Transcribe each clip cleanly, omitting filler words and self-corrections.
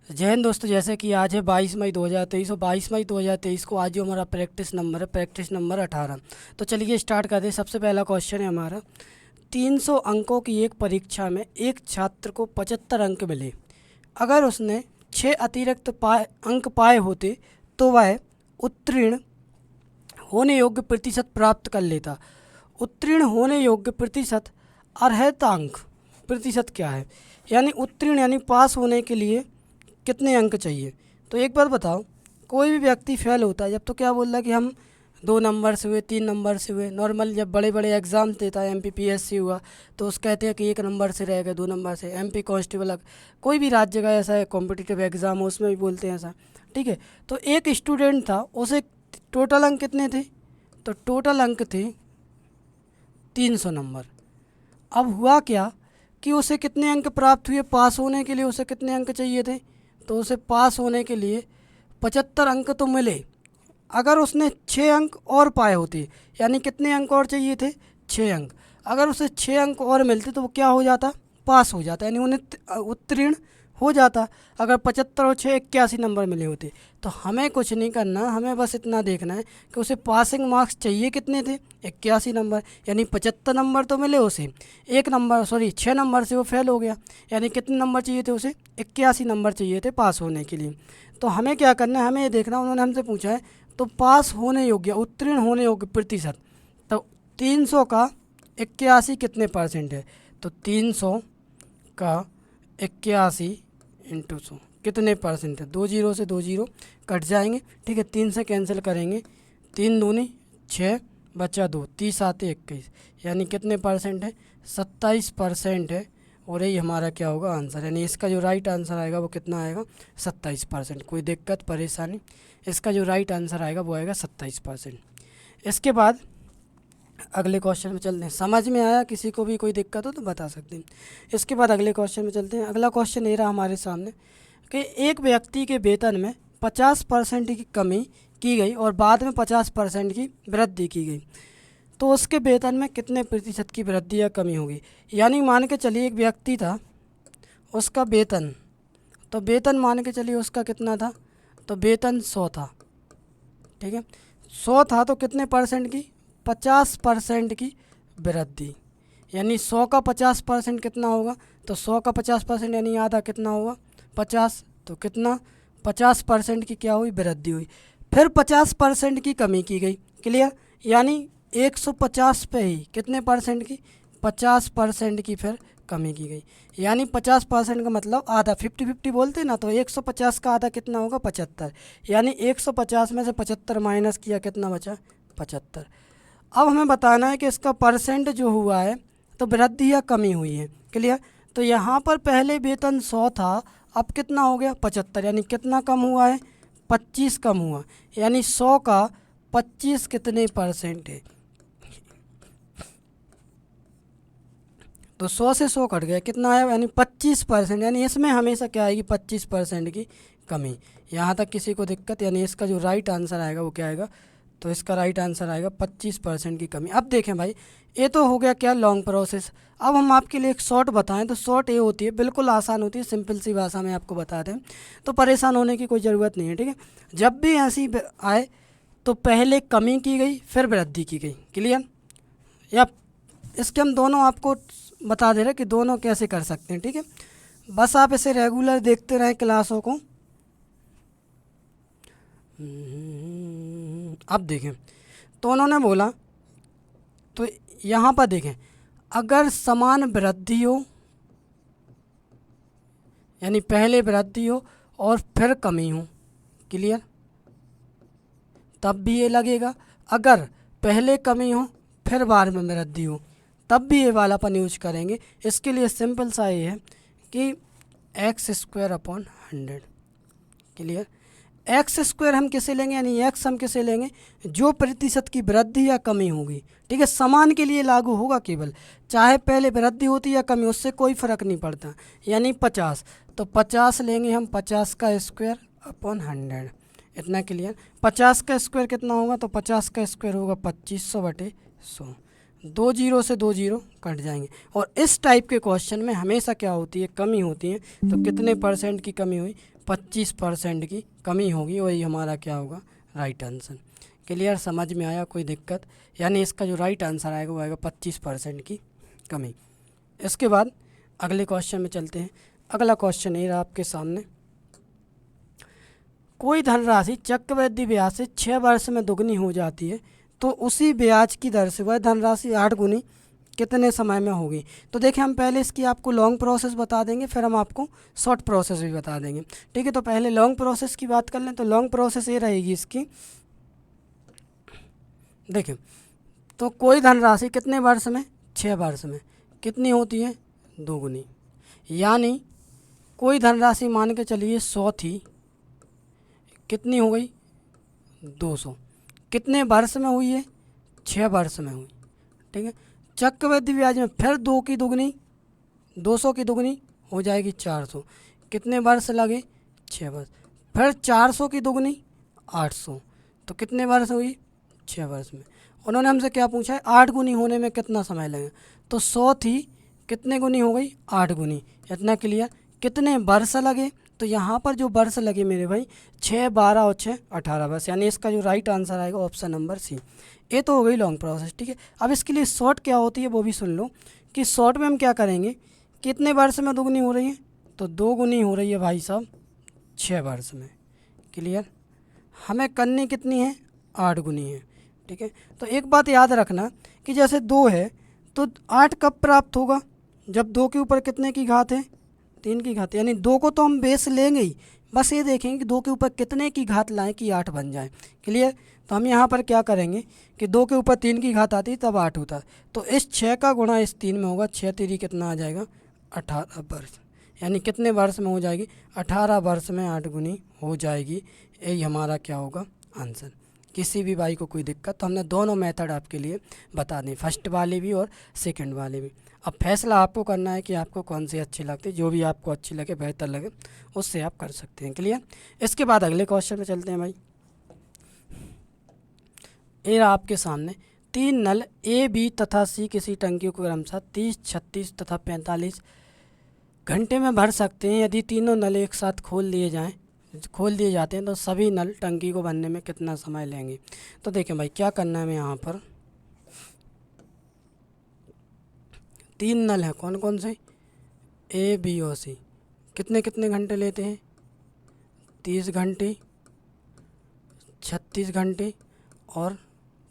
जय हिंद दोस्तों। जैसे कि आज है 22 मई 2023 और 22 मई 2023 को आज जो हमारा प्रैक्टिस नंबर है, प्रैक्टिस नंबर 18। तो चलिए स्टार्ट करते हैं। सबसे पहला क्वेश्चन है हमारा, 300 अंकों की एक परीक्षा में एक छात्र को 75 अंक मिले। अगर उसने 6 अतिरिक्त अंक पाए होते तो वह उत्तीर्ण होने योग्य प्रतिशत प्राप्त कर लेता। उत्तीर्ण होने योग्य प्रतिशत, अर्हतांक प्रतिशत क्या है? यानी उत्तीर्ण यानी पास होने के लिए कितने अंक चाहिए। तो एक बात बताओ, कोई भी व्यक्ति फेल होता है जब तो क्या बोल रहा है कि हम 2 नंबर से हुए, 3 नंबर से हुए। नॉर्मल जब बड़े बड़े एग्ज़ाम देता है, MPPSC हुआ तो उस कहते हैं कि 1 नंबर से रह गए, 2 नंबर से। MP कांस्टेबल, कोई भी राज्य का ऐसा है कॉम्पिटिटिव एग्ज़ाम हो उसमें भी बोलते हैं ऐसा, ठीक है। तो एक स्टूडेंट था, उसे टोटल अंक कितने थे? तो टोटल अंक थे 300 नंबर। अब हुआ क्या कि उसे कितने अंक प्राप्त हुए पास होने के लिए? उसे कितने अंक चाहिए थे? तो उसे पास होने के लिए 75 अंक तो मिले। अगर उसने 6 अंक और पाए होते, यानी कितने अंक और चाहिए थे? 6 अंक। अगर उसे 6 अंक और मिलते तो वो क्या हो जाता? पास हो जाता, यानी उन्हें उत्तीर्ण हो जाता। अगर 75 और 6 81 नंबर मिले होते। तो हमें कुछ नहीं करना, हमें बस इतना देखना है कि उसे पासिंग मार्क्स चाहिए कितने थे? 81 नंबर। यानी 75 नंबर तो मिले उसे, 6 नंबर से वो फेल हो गया। यानी कितने नंबर चाहिए थे उसे? 81 नंबर चाहिए थे पास होने के लिए। तो हमें क्या करना है, हमें ये देखना, उन्होंने हमसे पूछा है तो पास होने योग्य, उत्तीर्ण होने योग्य प्रतिशत। तो 300 का 81 कितने परसेंट है? तो 300 का 81 इंटू 100 कितने परसेंट है? 2 जीरो से 2 जीरो कट जाएंगे, ठीक है। 3 से कैंसिल करेंगे, 3 दूनी 6 बचा 2, 30 आते 21, यानी कितने परसेंट है? 27% है। और यही हमारा क्या होगा? आंसर। यानी इसका जो राइट आंसर आएगा वो कितना आएगा? 27%। कोई दिक्कत परेशानी? इसका जो राइट आंसर आएगा वो आएगा 27%। इसके बाद अगले क्वेश्चन में चलते हैं। समझ में आया? किसी को भी कोई दिक्कत हो तो बता सकते हैं। इसके बाद अगले क्वेश्चन में चलते हैं। अगला क्वेश्चन ये रहा हमारे सामने कि एक व्यक्ति के वेतन में 50% की कमी की गई और बाद में 50% की वृद्धि की गई, तो उसके वेतन में कितने प्रतिशत की वृद्धि या कमी होगी? यानी मान के चलिए एक व्यक्ति था, उसका वेतन, तो वेतन मान के चलिए उसका कितना था? तो वेतन 100 था, ठीक है। 100 था तो कितने परसेंट की? 50% की वृद्धि। यानी 100 का 50% कितना होगा? तो 100 का 50% यानी आधा कितना होगा? 50। तो कितना? 50% की क्या हुई? वृद्धि हुई। फिर 50% की कमी की गई। क्लियर? यानी 150 पे ही कितने परसेंट की? 50% की फिर कमी की गई। यानी 50% का मतलब आधा, 50-50 बोलते हैं ना। तो 150 का आधा कितना होगा? 75। यानी 150 में से 75 माइनस किया, कितना बचा? 75। अब हमें बताना है कि इसका परसेंट जो हुआ है तो वृद्धि या कमी हुई है। क्लियर? तो यहाँ पर पहले वेतन 100 था, अब कितना हो गया? 75। यानी कितना कम हुआ है? 25 कम हुआ। यानी 100 का 25 कितने परसेंट है? तो 100 से 100 कट गया, कितना आया? यानी 25%। यानी इसमें हमेशा क्या आएगी? 25% की कमी। यहाँ तक किसी को दिक्कत? यानी इसका जो राइट आंसर आएगा वो क्या आएगा? तो इसका राइट आंसर आएगा 25% की कमी। अब देखें भाई, ये तो हो गया क्या? Long process. अब हम आपके लिए एक शॉर्ट बताएं तो शॉर्ट ये होती है, बिल्कुल आसान होती है, सिंपल सी भाषा में आपको बता दें तो परेशान होने की कोई ज़रूरत नहीं है, ठीक है। जब भी ऐसी आए तो पहले कमी की गई फिर वृद्धि की गई। क्लियर? या इसके हम दोनों आपको बता दे रहे कि दोनों कैसे कर सकते हैं, ठीक है। बस आप इसे रेगुलर देखते रहें क्लासों को। अब देखें, तो उन्होंने बोला, तो यहाँ पर देखें, अगर समान वृद्धि हो, यानी पहले वृद्धि हो और फिर कमी हो, क्लियर, तब भी ये लगेगा। अगर पहले कमी हो फिर बाद में वृद्धि हो, तब भी ये वाला अपन यूज करेंगे। इसके लिए सिंपल सा ये है कि x²/100। क्लियर? एक्स स्क्वायर हम किसे लेंगे? यानी एक्स हम किसे लेंगे? जो प्रतिशत की वृद्धि या कमी होगी, ठीक है। समान के लिए लागू होगा केवल, चाहे पहले वृद्धि होती या कमी, उससे कोई फ़र्क नहीं पड़ता। यानी 50, तो 50 लेंगे हम, 50 का स्क्वायर अपॉन 100। इतना क्लियर? 50 का स्क्वायर कितना होगा? तो 50 का स्क्वायर होगा 2500/100। 2 जीरो से 2 जीरो कट जाएंगे। और इस टाइप के क्वेश्चन में हमेशा क्या होती है, कमी होती है। तो कितने परसेंट की कमी हुई, 25% की कमी होगी, वही हमारा क्या होगा, राइट आंसर। क्लियर, समझ में आया, कोई दिक्कत? यानी इसका जो राइट आंसर आएगा वो आएगा 25% की कमी। इसके बाद अगले क्वेश्चन में चलते हैं। अगला क्वेश्चन ये रहा आपके सामने, कोई धनराशि चक्रवृद्धि ब्याज से 6 वर्ष में दुगनी हो जाती है, तो उसी ब्याज की दर से वह धनराशि 8 गुनी कितने समय में होगी। तो देखिए, हम पहले इसकी आपको लॉन्ग प्रोसेस बता देंगे, फिर हम आपको शॉर्ट प्रोसेस भी बता देंगे। ठीक है, तो पहले लॉन्ग प्रोसेस की बात कर लें। तो लॉन्ग प्रोसेस ये रहेगी इसकी, देखिए, तो कोई धनराशि कितने वर्ष में, 6 वर्ष में कितनी होती है, 2 गुनी। यानी कोई धनराशि मान के चलिए 100 थी, कितनी हो गई, 200। कितने वर्ष में हुई है, 6 वर्ष में हुई। ठीक है, चक्रवृद्धि ब्याज में फिर 2 की दुगनी, 200 की दुगनी हो जाएगी 400। कितने वर्ष लगे, 6 वर्ष। फिर 400 की दुगनी 800, तो कितने वर्ष हुई, 6 वर्ष में। उन्होंने हमसे क्या पूछा है, 8 गुनी होने में कितना समय लगेगा। तो 100 थी, कितने गुनी हो गई, 8 गुनी। इतना क्लियर। कितने वर्ष लगे, तो यहाँ पर जो वर्ष लगे मेरे भाई 6, 12 और 6, 18 वर्ष। यानी इसका जो राइट आंसर आएगा ऑप्शन नंबर सी। ये तो हो गई लॉन्ग प्रोसेस। ठीक है, अब इसके लिए शॉर्ट क्या होती है वो भी सुन लो, कि शॉर्ट में हम क्या करेंगे, कितने वर्ष में दुगनी हो रही है, तो 2 गुनी हो रही है भाई साहब 6 वर्ष में। क्लियर, हमें करनी कितनी है, 8 गुनी है। ठीक है, तो एक बात याद रखना कि जैसे 2 है तो 8 कब प्राप्त होगा, जब 2 के ऊपर कितने की घात है, 3 की घात। यानी 2 को तो हम बेस लेंगे ही, बस ये देखेंगे कि 2 के ऊपर कितने की घात लाएं कि 8 बन जाए। क्लियर, तो हम यहाँ पर क्या करेंगे कि 2 के ऊपर 3 की घात आती तब 8 होता। तो इस 6 का गुणा इस 3 में होगा, 6 3 कितना आ जाएगा, 18 वर्ष। यानी कितने वर्ष में हो जाएगी, 18 वर्ष में 8 गुनी हो जाएगी। यही हमारा क्या होगा, आंसर। किसी भी भाई को कोई दिक्कत, तो हमने दोनों मेथड आपके लिए बता दें, फर्स्ट वाले भी और सेकंड वाले भी। अब फैसला आपको करना है कि आपको कौन सी अच्छी लगती है, जो भी आपको अच्छी लगे, बेहतर लगे, उससे आप कर सकते हैं। क्लियर, इसके बाद अगले क्वेश्चन पे चलते हैं भाई। ये आपके सामने 3 नल ए, बी तथा सी किसी टंकी को क्रमशः 30, 36 तथा 45 घंटे में भर सकते हैं। यदि तीनों नल एक साथ खोल दिए जाते हैं तो सभी नल टंकी को भरने में कितना समय लेंगे। तो देखें भाई, क्या करना है, हमें यहाँ पर 3 नल हैं, कौन कौन से, ए, बी और सी। कितने कितने घंटे लेते हैं, 30 घंटे, 36 घंटे और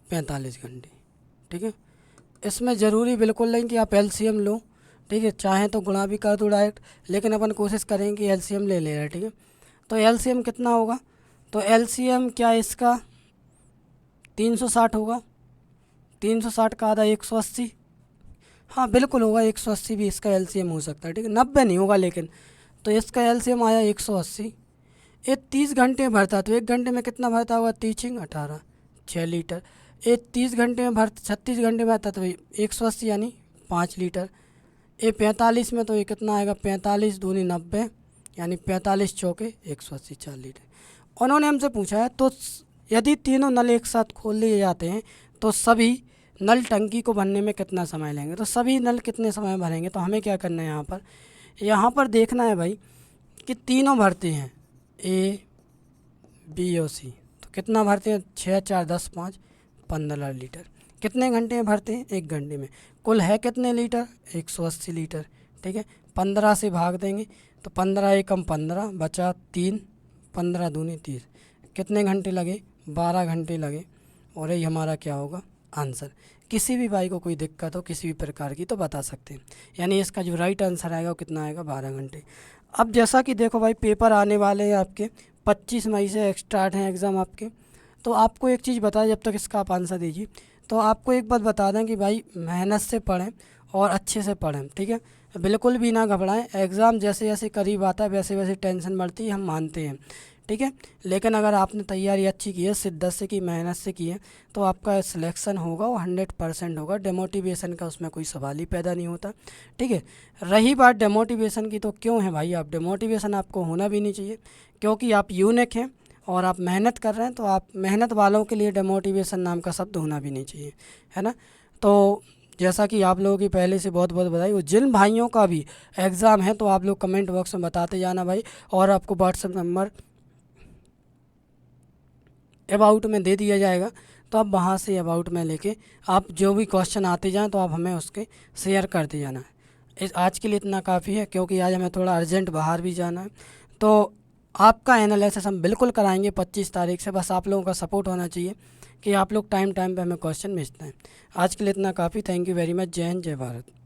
45 घंटे। ठीक है, इसमें ज़रूरी बिल्कुल नहीं कि आप एलसीएम लो। ठीक है, चाहें तो गुणा भी कर दो डायरेक्ट, लेकिन अपन कोशिश करेंगे कि एलसीएम ले रहे हैं। ठीक है, तो एलसीएम कितना होगा, तो एलसीएम क्या इसका 360 होगा, 360 का आधा 180। हाँ बिल्कुल होगा, 180 भी इसका एलसीएम हो सकता है। ठीक है, 90 नहीं होगा लेकिन। तो इसका एलसीएम आया 180। ये 30 घंटे में भरता है, तो 1 घंटे में कितना भरता होगा, 30 18, 6 लीटर। ये 30 घंटे में 36 घंटे में भरता तो 180 यानी 5 लीटर। ये 45 में तो ये कितना आएगा, 45 दूनी 90 यानी 45 चौके 180, 4 लीटर। उन्होंने हमसे पूछा है, तो यदि तीनों नल एक साथ खोल लिए जाते हैं तो सभी नल टंकी को भरने में कितना समय लेंगे। तो सभी नल कितने समय में भरेंगे, तो हमें क्या करना है, यहाँ पर देखना है भाई कि तीनों भरते हैं, ए, बी और सी। तो कितना भरते हैं, 6 4 10 5 15 लीटर। कितने घंटे में भरते हैं, 1 घंटे में। कुल है कितने लीटर, 180 लीटर। ठीक है, 15 से भाग देंगे तो 15 एकम 15 बचा 3, 15 दूनी 30। कितने घंटे लगे, 12 घंटे लगे। और यही हमारा क्या होगा, आंसर। किसी भी भाई को कोई दिक्कत हो किसी भी प्रकार की तो बता सकते हैं। यानी इसका जो राइट आंसर आएगा वो कितना आएगा, 12 घंटे। अब जैसा कि देखो भाई, पेपर आने वाले हैं आपके 25 मई से स्टार्ट हैं एग्ज़ाम आपके। तो आपको एक चीज़ बता, जब तक इसका आप आंसर दीजिए, तो आपको एक बात बता दें कि भाई मेहनत से पढ़ें और अच्छे से पढ़ें। ठीक है, बिल्कुल भी ना घबराएं। एग्ज़ाम जैसे जैसे करीब आता है वैसे वैसे टेंशन बढ़ती है, हम मानते हैं। ठीक है, लेकिन अगर आपने तैयारी अच्छी की है, शिद्दत से की, मेहनत से की है, तो आपका सिलेक्शन होगा वो 100% होगा। डिमोटिवेशन का उसमें कोई सवाल ही पैदा नहीं होता। ठीक है, रही बात डिमोटिवेशन की, तो क्यों है भाई, आप डिमोटिवेशन आपको होना भी नहीं चाहिए, क्योंकि आप यूनिक हैं और आप मेहनत कर रहे हैं। तो आप मेहनत वालों के लिए डिमोटिवेशन नाम का शब्द होना भी नहीं चाहिए, है ना। तो जैसा कि आप लोगों की पहले से बहुत बहुत बधाई। और जिन भाइयों का भी एग्ज़ाम है तो आप लोग कमेंट बॉक्स में बताते जाना भाई, और आपको व्हाट्सएप नंबर अबाउट में दे दिया जाएगा, तो आप वहाँ से अबाउट में लेके आप जो भी क्वेश्चन आते जाएँ तो आप हमें उसके शेयर करते जाना। इस आज के लिए इतना काफ़ी है, क्योंकि आज हमें थोड़ा अर्जेंट बाहर भी जाना है। तो आपका एनालिसिस हम बिल्कुल कराएंगे 25 तारीख से, बस आप लोगों का सपोर्ट होना चाहिए कि आप लोग टाइम टाइम पे हमें क्वेश्चन भेजते हैं। आज के लिए इतना काफ़ी। Thank you very much. जय हिंद, जय भारत।